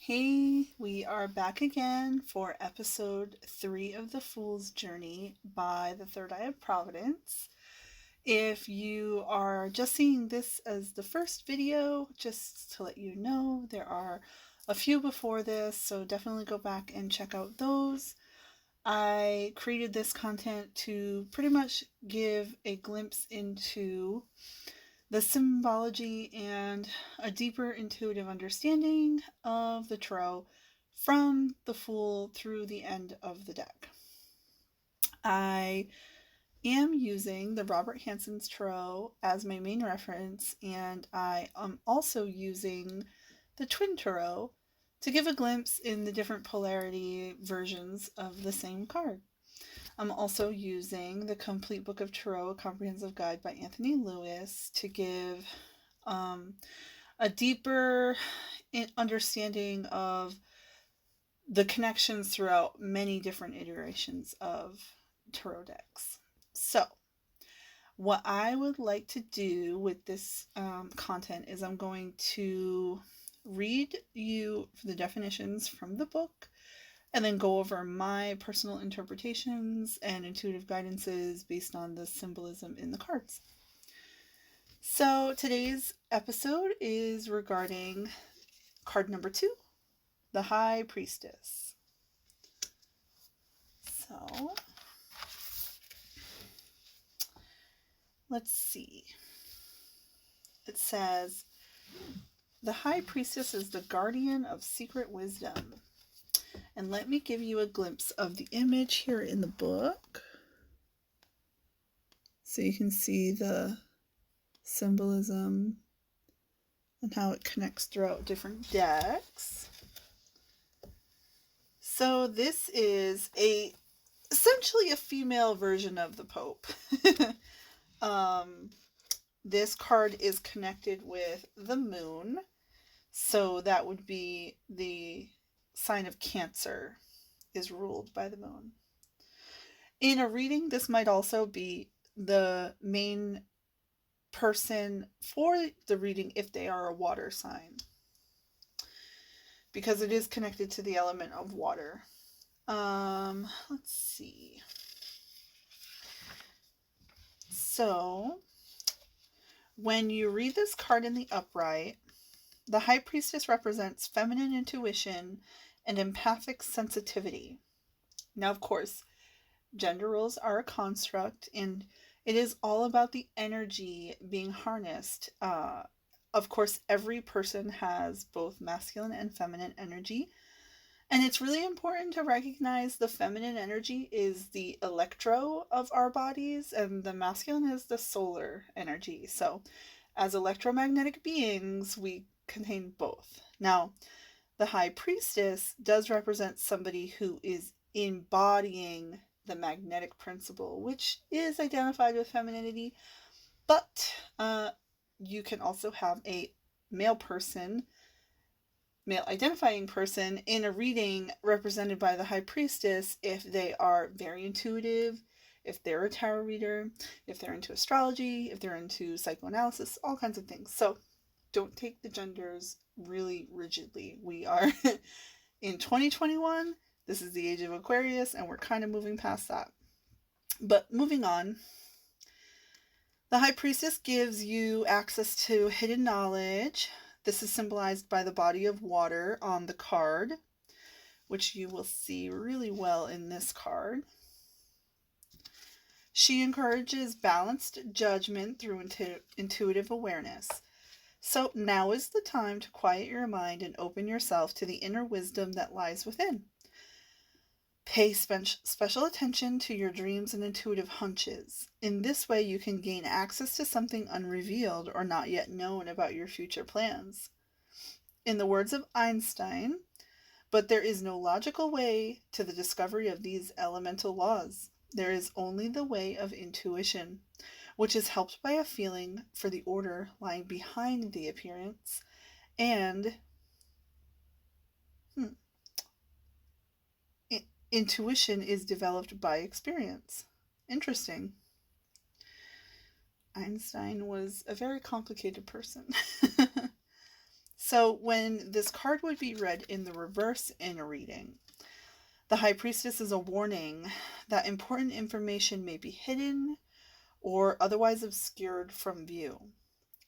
Hey, we are back again for episode 3 of The Fool's Journey by the Third Eye of Providence. If you are just seeing this as the first video, just to let you know, there are a few before this, so definitely go back and check out those. I created this content to pretty much give a glimpse into the symbology and a deeper intuitive understanding of the tarot from the Fool through the end of the deck. I am using the Robert Hansen's tarot as my main reference, and I am also using the Twin Tarot to give a glimpse in the different polarity versions of the same card. I'm also using the Complete Book of Tarot, a Comprehensive Guide by Anthony Lewis to give a deeper understanding of the connections throughout many different iterations of tarot decks. So, what I would like to do with this content is I'm going to read you the definitions from the book and then go over my personal interpretations and intuitive guidances based on the symbolism in the cards. So today's episode is regarding card number 2, the High Priestess. So let's see. It says, the High Priestess is the guardian of secret wisdom. And let me give you a glimpse of the image here in the book, so you can see the symbolism and how it connects throughout different decks. So this is essentially a female version of the Pope. This card is connected with the moon, so that would be the sign of Cancer is ruled by the moon. In a reading, this might also be the main person for the reading if they are a water sign, because it is connected to the element of water. Let's see. So, when you read this card in the upright, the High Priestess represents feminine intuition and empathic sensitivity. Now, of course, gender roles are a construct, and it is all about the energy being harnessed. Of course, every person has both masculine and feminine energy. And it's really important to recognize the feminine energy is the electro of our bodies, and the masculine is the solar energy. So, as electromagnetic beings, we contain both. Now, the High Priestess does represent somebody who is embodying the magnetic principle, which is identified with femininity, but you can also have a male identifying person in a reading represented by the High Priestess if they are very intuitive, if they're a tarot reader, if they're into astrology, if they're into psychoanalysis, all kinds of things. So don't take the genders really rigidly. We are in 2021. This is the age of Aquarius, and we're kind of moving past that. But moving on, the High Priestess gives you access to hidden knowledge. This is symbolized by the body of water on the card, which you will see really well in this card. She encourages balanced judgment through intuitive awareness. So now is the time to quiet your mind and open yourself to the inner wisdom that lies within. Pay special attention to your dreams and intuitive hunches. In this way, you can gain access to something unrevealed or not yet known about your future plans. In the words of Einstein, but there is no logical way to the discovery of these elemental laws. There is only the way of intuition, which is helped by a feeling for the order lying behind the appearance, and intuition is developed by experience. Interesting. Einstein was a very complicated person. So when this card would be read in the reverse in a reading, the High Priestess is a warning that important information may be hidden or otherwise obscured from view.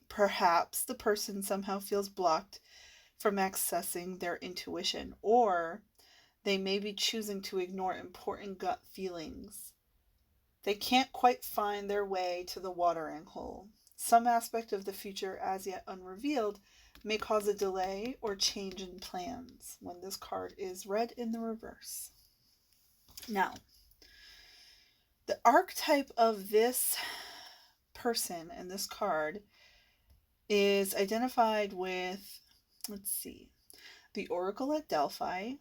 Perhaps the person somehow feels blocked from accessing their intuition, or they may be choosing to ignore important gut feelings. They can't quite find their way to the watering hole. Some aspect of the future, as yet unrevealed, may cause a delay or change in plans when this card is read in the reverse. Now, the archetype of this person and this card is identified with, let's see, the Oracle at Delphi,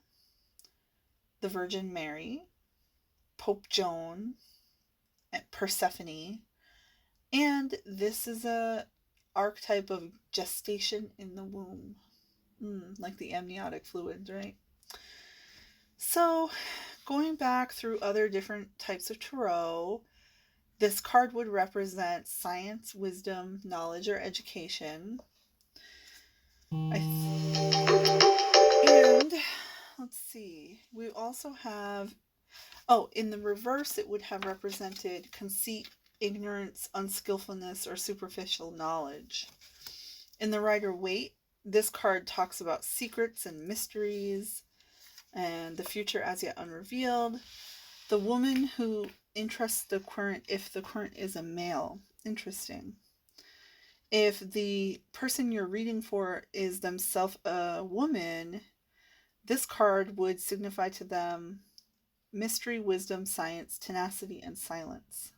the Virgin Mary, Pope Joan, Persephone, and this is a archetype of gestation in the womb, like the amniotic fluids, right? So, going back through other different types of tarot, this card would represent science, wisdom, knowledge, or education. And let's see, we also have, in the reverse, it would have represented conceit, ignorance, unskillfulness, or superficial knowledge. In the Rider-Waite, this card talks about secrets and mysteries and the future as yet unrevealed. The woman who interests the querent, if the querent is a male. Interesting. If the person you're reading for is themselves a woman, this card would signify to them mystery, wisdom, science, tenacity, and silence.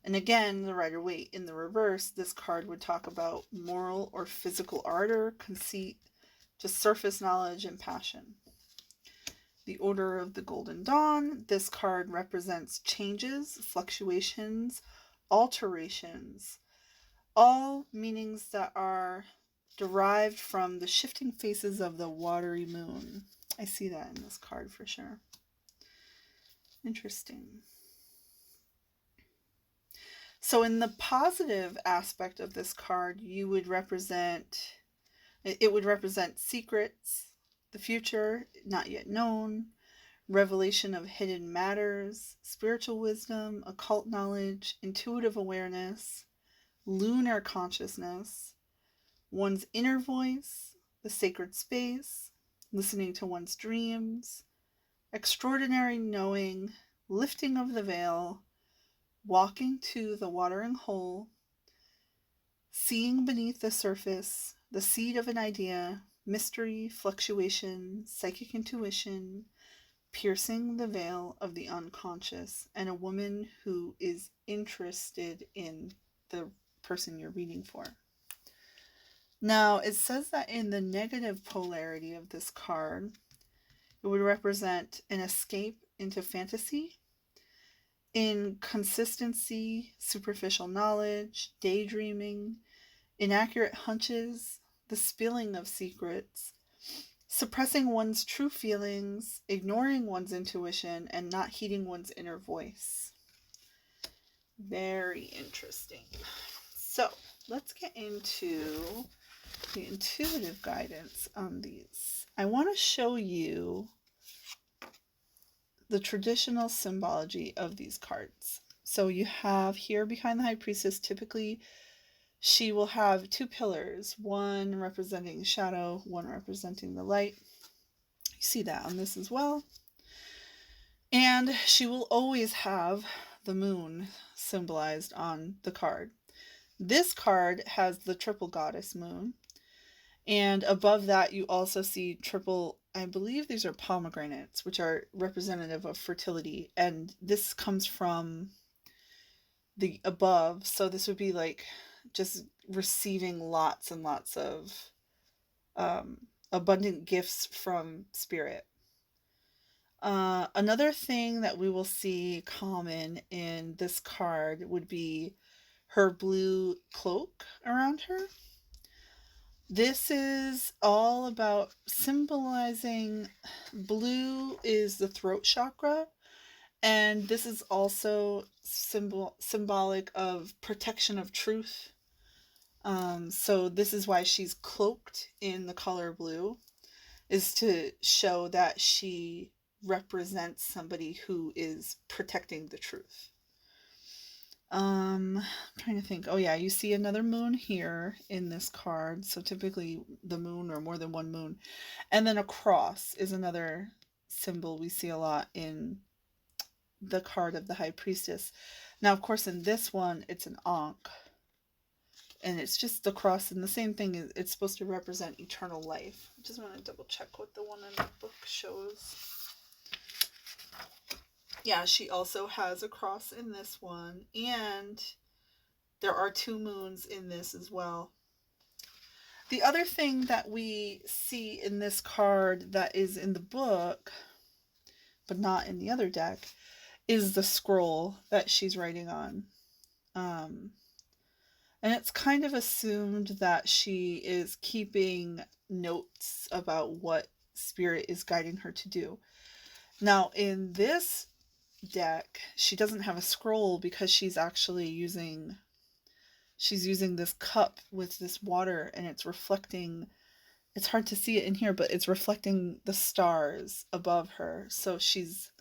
And again, the Rider-Waite in the reverse, this card would talk about moral or physical ardor, conceit, just surface knowledge, and passion. The Order of the Golden Dawn, this card represents changes, fluctuations, alterations, all meanings that are derived from the shifting faces of the watery moon. I see that in this card for sure. Interesting. So in the positive aspect of this card, it would represent secrets, the future, not yet known, revelation of hidden matters, spiritual wisdom, occult knowledge, intuitive awareness, lunar consciousness, one's inner voice, the sacred space, listening to one's dreams, extraordinary knowing, lifting of the veil, walking to the watering hole, seeing beneath the surface, the seed of an idea, mystery, fluctuation, psychic intuition, piercing the veil of the unconscious, and a woman who is interested in the person you're reading for. Now, it says that in the negative polarity of this card, it would represent an escape into fantasy, inconsistency, superficial knowledge, daydreaming, inaccurate hunches, the spilling of secrets, suppressing one's true feelings, ignoring one's intuition, and not heeding one's inner voice. Very interesting. So, let's get into the intuitive guidance on these. I want to show you the traditional symbology of these cards. So you have here behind the High Priestess, typically she will have two pillars, one representing shadow, one representing the light. You see that on this as well. And she will always have the moon symbolized on the card. This card has the triple goddess moon. And above that, you also see triple, I believe these are pomegranates, which are representative of fertility. And this comes from the above. So this would be like just receiving lots and lots of abundant gifts from spirit. Another thing that we will see common in this card would be her blue cloak around her. This is all about symbolizing, blue is the throat chakra, and this is also symbolic of protection of truth, So this is why she's cloaked in the color blue, is to show that she represents somebody who is protecting the truth. I'm trying to think. Oh yeah, you see another moon here in this card. So typically the moon or more than one moon. And then a cross is another symbol we see a lot in the card of the High Priestess. Now, of course, in this one, it's an Ankh. And it's just the cross, and the same thing is it's supposed to represent eternal life. I just want to double check what the one in the book shows. Yeah, she also has a cross in this one, and there are 2 moons in this as well. The other thing that we see in this card that is in the book, but not in the other deck, is the scroll that she's writing on. And it's kind of assumed that she is keeping notes about what spirit is guiding her to do. Now, in this deck, she doesn't have a scroll because she's actually using this cup with this water, and it's reflecting, it's hard to see it in here, but it's reflecting the stars above her. So she's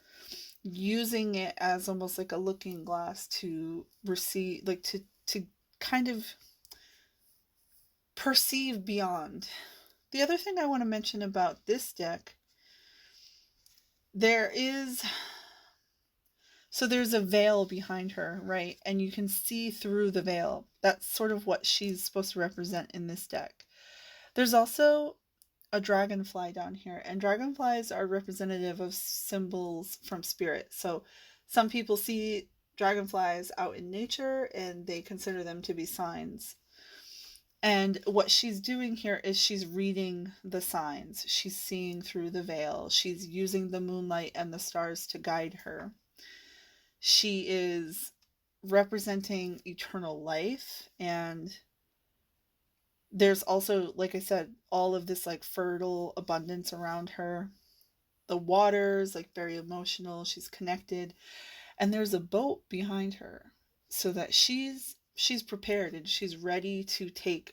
using it as almost like a looking glass to receive, like to kind of perceive beyond. The other thing I want to mention about this deck, there's a veil behind her, right? And you can see through the veil. That's sort of what she's supposed to represent in this deck. There's also a dragonfly down here, and dragonflies are representative of symbols from spirit. So some people see dragonflies out in nature and they consider them to be signs. And what she's doing here is she's reading the signs. She's seeing through the veil. She's using the moonlight and the stars to guide her. She is representing eternal life, and there's also, like I said, all of this like fertile abundance around her. The water's like very emotional. She's connected, and there's a boat behind her, so that she's prepared and she's ready to take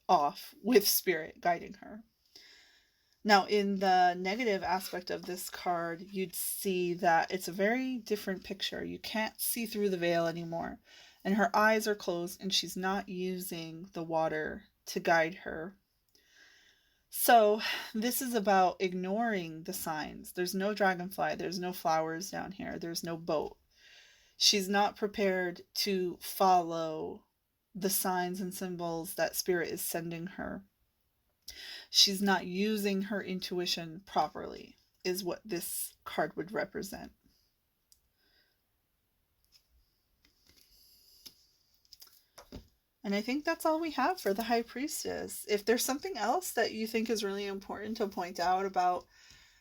off with spirit guiding her. Now, in the negative aspect of this card, you'd see that it's a very different picture. You can't see through the veil anymore, and her eyes are closed, and she's not using the water to guide her. So this is about ignoring the signs. There's no dragonfly, there's no flowers down here, there's no boat. She's not prepared to follow the signs and symbols that spirit is sending her. She's not using her intuition properly, is what this card would represent. And I think that's all we have for the High Priestess. If there's something else that you think is really important to point out about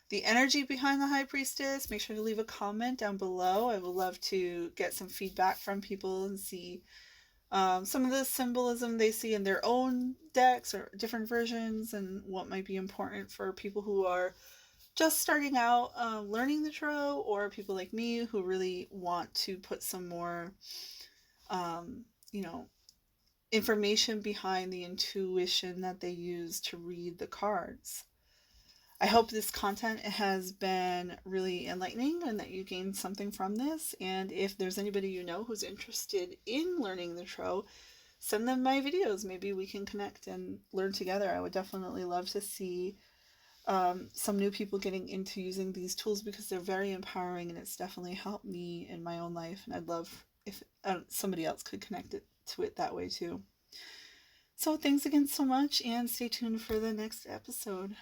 the energy behind the High Priestess, make sure to leave a comment down below. I would love to get some feedback from people and see some of the symbolism they see in their own decks or different versions, and what might be important for people who are just starting out learning the tarot, or people like me who really want to put some more information behind the intuition that they use to read the cards. I hope this content has been really enlightening and that you gained something from this. And if there's anybody you know who's interested in learning the tarot, send them my videos. Maybe we can connect and learn together. I would definitely love to see some new people getting into using these tools, because they're very empowering, and it's definitely helped me in my own life. And I'd love if somebody else could connect it to it that way too. So thanks again so much, and stay tuned for the next episode.